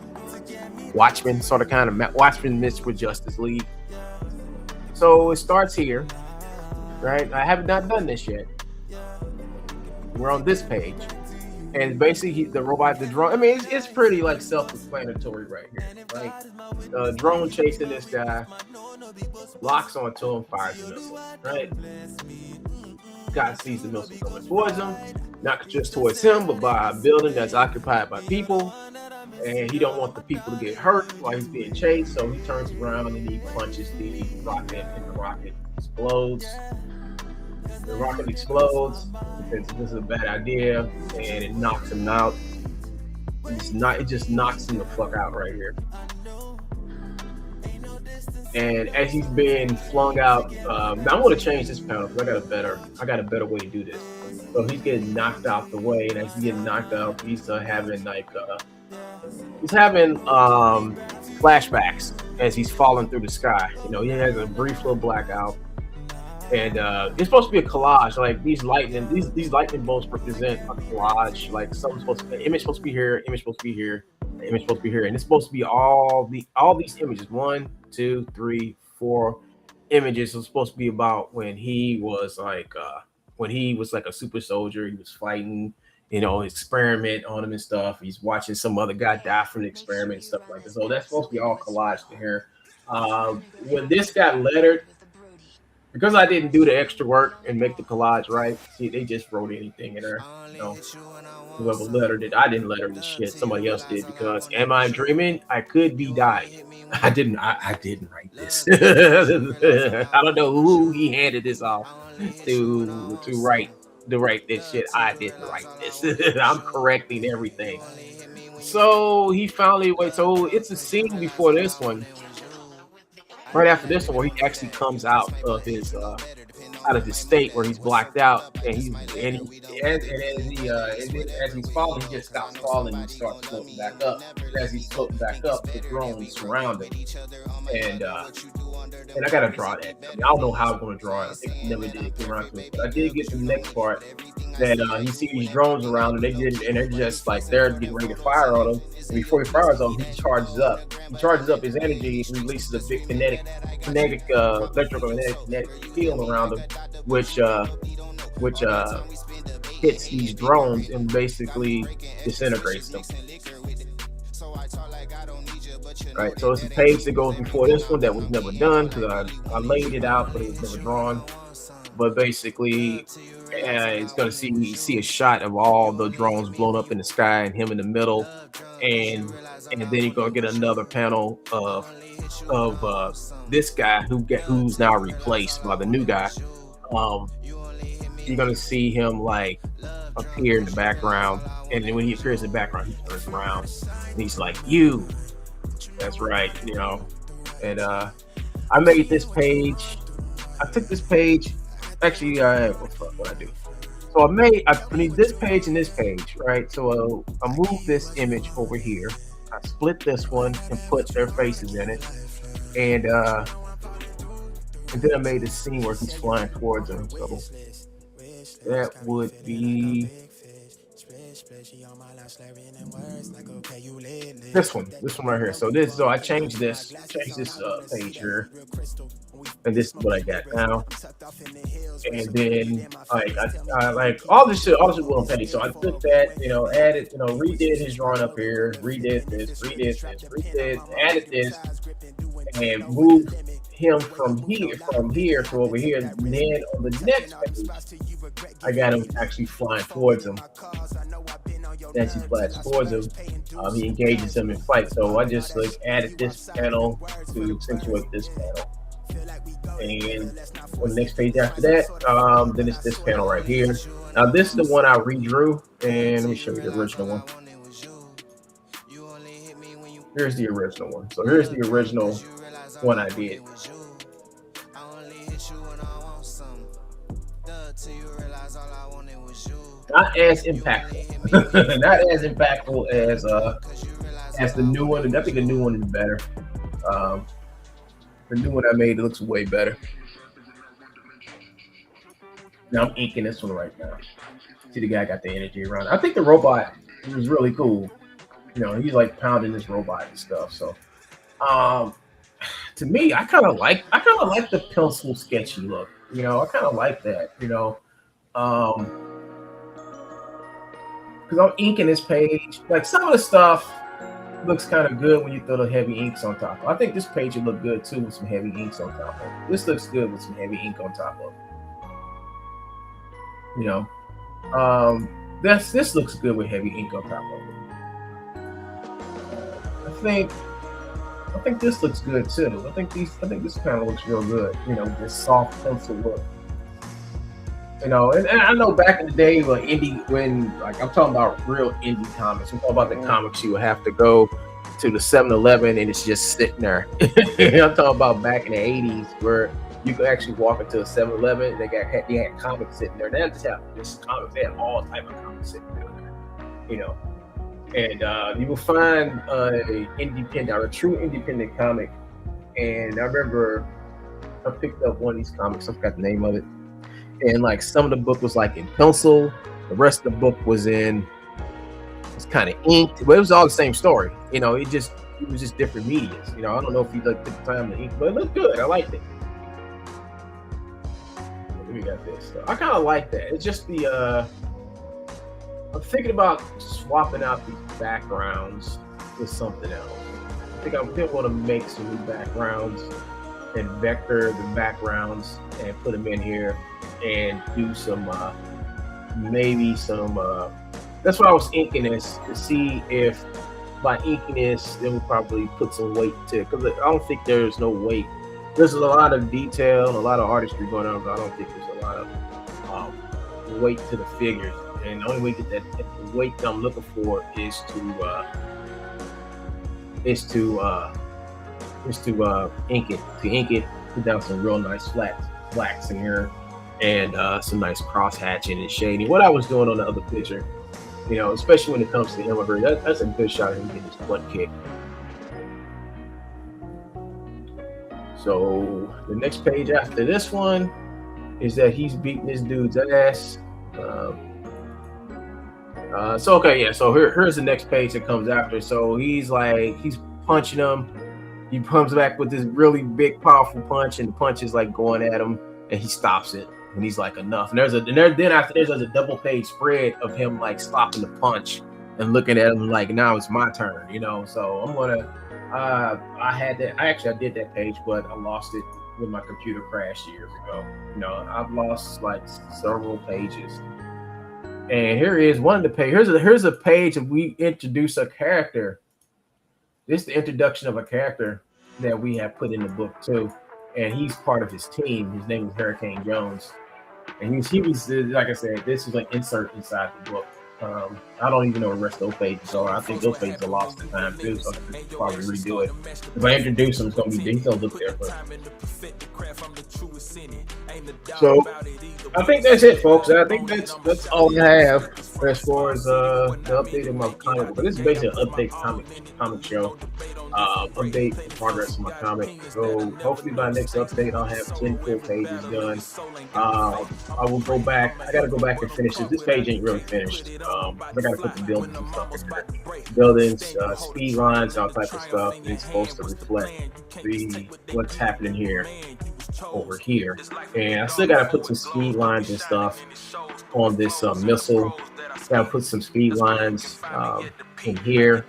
Watchmen, sort of kind of Watchmen mixed with Justice League. So it starts here, right? I have not done this yet. We're on this page, and basically the drone. I mean, it's pretty like self-explanatory right here. Like the drone chasing this guy, locks onto him, fires the missile, right? Guy sees the missile coming towards him, not just towards him, but by a building that's occupied by people. And he don't want the people to get hurt while he's being chased, so he turns around and he punches the rocket, and the rocket explodes. The rocket explodes because this is a bad idea, and it knocks him out. It just knocks him the fuck out right here. And as he's being flung out, now I'm going to change this panel because I got a better way to do this. So he's getting knocked out the way, and as he's getting knocked out, he's having flashbacks as he's falling through the sky. You know, he has a brief little blackout, and it's supposed to be a collage. Like these lightning bolts represent a collage. Like image supposed to be here, image supposed to be here, image supposed to be here, and it's supposed to be all these images. 1, 2, 3, 4 images are supposed to be about when he was like when he was like a super soldier, he was fighting, you know, experiment on him and stuff. He's watching some other guy die from the experiment and stuff like that. So that's supposed to be all collage to here. When this got lettered, because I didn't do the extra work and make the collage right, see, they just wrote anything in there. You know, whoever lettered it, I didn't letter this shit. Somebody else did because am I dreaming? I could be dying. I didn't. I didn't write this. I don't know who he handed this off to write this shit. I didn't write this. I'm correcting everything. So he finally wait. So it's a scene before this one, right after this one, where he actually comes out of his state where he's blacked out, and as he's falling, he just stops falling and starts floating back up. As he's floating back up, the drones surround him, and I gotta draw that. I mean, I don't know how I'm gonna draw it. I think I never did get around to it, but I did get to the next part that he sees these drones around, and they're just like they're getting ready to fire on him. And before he fires on him, he charges up. He charges up his energy and releases a big electromagnetic kinetic field around him, which hits these drones and basically disintegrates them. Right, so it's a page that goes before this one that was never done because I laid it out, but it was never drawn. But basically, it's gonna see a shot of all the drones blown up in the sky and him in the middle, and then you're gonna get another panel of this guy who's now replaced by the new guy. You're gonna see him like appear in the background, and then when he appears in the background, he turns around and he's like, "You." That's right, you know. And I made this page. I took this page. Actually, what I do? So I need this page and this page, right? So I moved this image over here. I split this one and put their faces in it, and then I made a scene where he's flying towards them. So that would be this one right here. So I changed this page here, and this is what I got now. And then I like all this shit was on page. So I took that, you know, added, you know, redid his drawing up here, redid this, added this, and moved him from here to over here. And then on the next page, I got him actually flying towards him. As he flies towards him, he engages him in fight. So I just like added this panel to accentuate this panel. And on the next page after that, then it's this panel right here. Now this is the one I redrew, and let me show you the original one. Here's the original one. So here's the original one I did. Not as impactful. Not as impactful as the new one. I think the new one is better. The new one I made, it looks way better. Now I'm inking this one right now. See, the guy got the energy around. I think the robot was really cool. You know, he's like pounding this robot and stuff. So, to me, I kind of like the pencil sketchy look. You know, I kind of like that. You know, because I'm inking this page. Like some of the stuff looks kind of good when you throw the heavy inks on top. I think this page would look good too with some heavy inks on top of it. This looks good with some heavy ink on top of it. You know, this looks good with heavy ink on top of it. I think this looks good too. I think this kind of looks real good. You know, this soft pencil look. You know, and I know back in the day when like I'm talking about real indie comics. I'm talking about the comics you would have to go to the 7-Eleven and it's just sitting there. I'm talking about back in the 80s where you could actually walk into a 7-Eleven and they had comics sitting there. They didn't just have this comics, they had all type of comics sitting there. You know. And you will find a true independent comic. And I remember I picked up one of these comics, I forgot the name of it. And like some of the book was like in pencil, the rest of the book was kind of inked, but it was all the same story. You know, it was just different medias. You know, I don't know if you like took the time to ink, but it looked good. I liked it. we got this. So I kind of like that. It's just the I'm thinking about swapping out these backgrounds with something else. I think I'm still going to make some new backgrounds and vector the backgrounds and put them in here and do some maybe some that's why I was inking this to see if by inking this it will probably put some weight to it, because I don't think there's no weight. There's a lot of detail and a lot of artistry going on, but I don't think there's a lot of weight to the figures. And the only way to get that the weight that I'm looking for is to ink it. To ink it, put down some real nice blacks in here and some nice cross hatching and shading. What I was doing on the other picture, you know, especially when it comes to him, that's a good shot of him getting his butt kicked. So the next page after this one is that he's beating this dude's ass. So here's the next page that comes after. So he's punching him. He comes back with this really big, powerful punch, and the punch is like going at him, and he stops it. And he's like, enough. And then after there's a double page spread of him like stopping the punch and looking at him like, now it's my turn, you know. So I'm gonna I did that page, but I lost it when my computer crashed years ago. You know, I've lost like several pages. And here is one of the pages. Here's a page and we introduce a character. This is the introduction of a character that we have put in the book too. And he's part of his team. His name is Hurricane Jones. And he was, like I said, this was like insert inside the book. I don't even know the rest of those pages are. I think those pages are lost in time too, so I could probably redo it. If I introduce them, it's gonna be detailed look there. So I think that's it, folks. I think that's all I have as far as the update of my comic book. This is basically an update comic show. Update the progress of my comic. So hopefully by next update I'll have 10 full pages done. I will go back. I gotta go back and finish this. This page ain't really finished. I gotta put the buildings and stuff in there. Buildings, speed lines, all type of stuff. It's supposed to reflect what's happening here over here. And I still gotta put some speed lines and stuff on this missile. Gotta put some speed lines in here.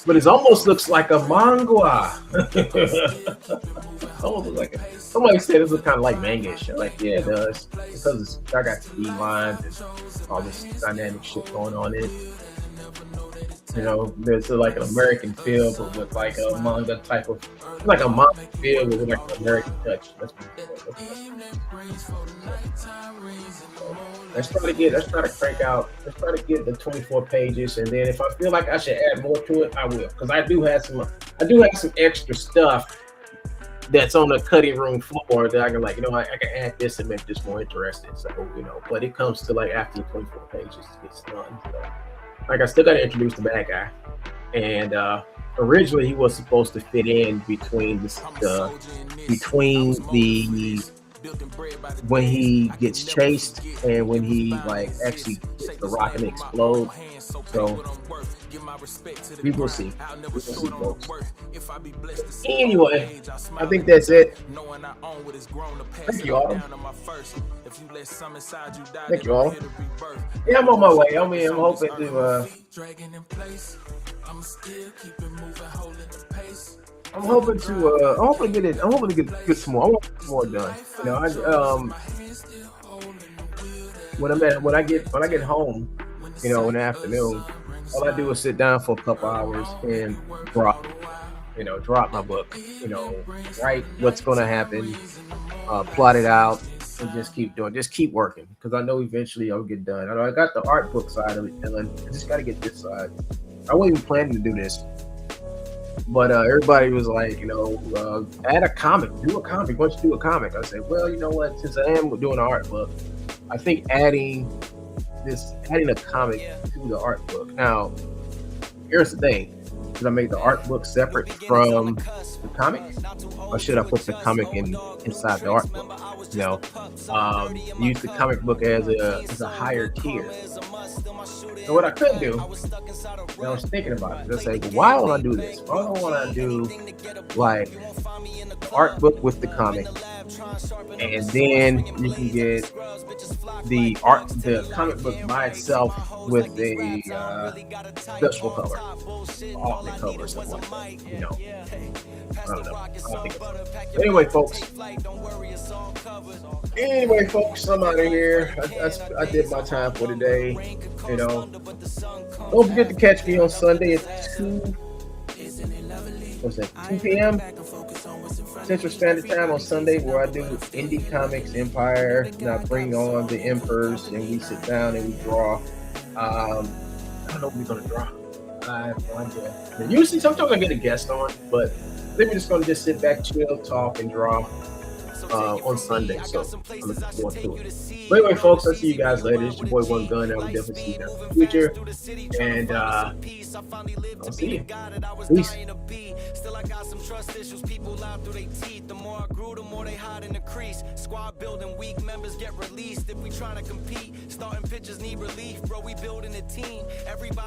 But it almost looks like a manga. Almost like somebody said it looks kind of like manga-ish. Like, yeah, it does. Because I got speed lines and all this dynamic shit going on in it. You know, there's like an American feel, but with like a manga type of, like a manga feel with like an American touch. Let's try to get the 24 pages, and then if I feel like I should add more to it, I will, because I do have some extra stuff that's on the cutting room floor that I can, like, you know, I can add this and make this more interesting. So, you know, but it comes to like after the 24 pages gets done. So, like, I still got to introduce the bad guy, and originally he was supposed to fit in between when he gets chased and when he like actually hits the rock and explodes. So we will see. Folks. Anyway, I think that's it. Thank you all. Thank you all. Yeah, I'm on my way. I mean, I'm hoping to. I'm hoping to get some more. I want more done. You know, when I get home, you know, in the afternoon, all I do is sit down for a couple hours and drop my book. You know, write what's going to happen, plot it out, and just keep working, because I know eventually I'll get done. I know I got the art book side of it done. I just got to get this side. I wasn't even planning to do this. But everybody was like, you know, add a comic, do a comic. Why don't you do a comic? I said, well, you know what? Since I am doing an art book, I think adding a comic to the art book. Now, here's the thing: should I make the art book separate from the comic, or should I put the comic inside the art book? You know, use the comic book as a higher tier. So what I could do, and I was thinking about it, I said, why don't I do this? Why don't I do like the art book with the comic, and then you can get the comic book by itself with a special cover, alternate cover, or something like that. You know, I don't know. I'll think about it. Anyway, folks. I'm out of here. I did my time for today. You know, don't forget to catch me on Sunday at 2 p.m. Central Standard Time on Sunday, where I do Indy Comics Empire, and I bring on the Emperors, and we sit down and we draw. I don't know what we're gonna draw. I have no idea. And usually, sometimes I get a guest on, but we're just gonna sit back, chill, talk, and draw on Sunday. So I'm looking forward to it. But anyway, folks, I'll see you guys later. It's your boy One Gun. I will definitely see you guys in the future. And I'll see you. Peace. Still, I got some trust issues. People lie through their teeth. The more I grew, the more they hide in the crease. Squad building, weak members get released. If we try to compete, starting pitchers need relief. Bro, we building a team. Everybody.